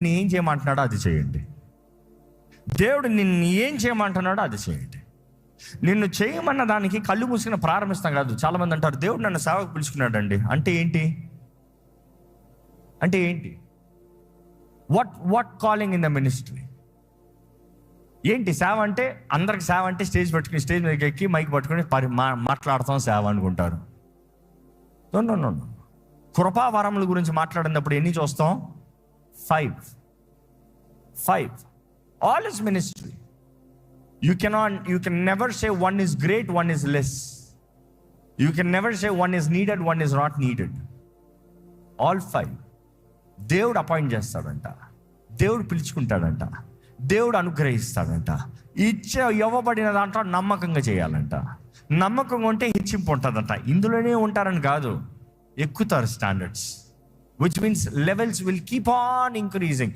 ఏం చేయమంటున్నాడో అది చేయండి. దేవుడు నిన్ను ఏం చేయమంటున్నాడో అది చేయండి. నిన్ను చేయమన్న దానికి కళ్ళు మూసుకుని ప్రారంభిస్తాం కాదు. చాలామంది అంటారు, దేవుడు నన్ను సేవకు పిలుచుకున్నాడండి. అంటే ఏంటి? అంటే ఏంటి? What calling in the ministry? ఏంటి సేవ అంటే? అందరికి సేవ అంటే స్టేజ్ పట్టుకుని, స్టేజ్ మీద ఎక్కి మైక్ పట్టుకుని మాట్లాడతాం సేవ అనుకుంటారు. నో. కృపావరముల గురించి మాట్లాడినప్పుడు ఎన్ని చూస్తాం? 5. All is ministry. You can never say one is great, one is less. You can never say one is needed, one is not needed. All 5 దేవుడు అపాయింట్ చేస్తాడంట, దేవుడు పిలుచుకుంటాడంట, దేవుడు అనుగ్రహిస్తాడంట. ఇవ్వబడిన దాంట్లో నమ్మకంగా చేయాలంట. నమ్మకంగా ఉంటే హెచ్చింపు ఉంటుందంట. ఇందులోనే ఉంటారని కాదు, ఎక్కుతారు standards, which means levels will keep on increasing.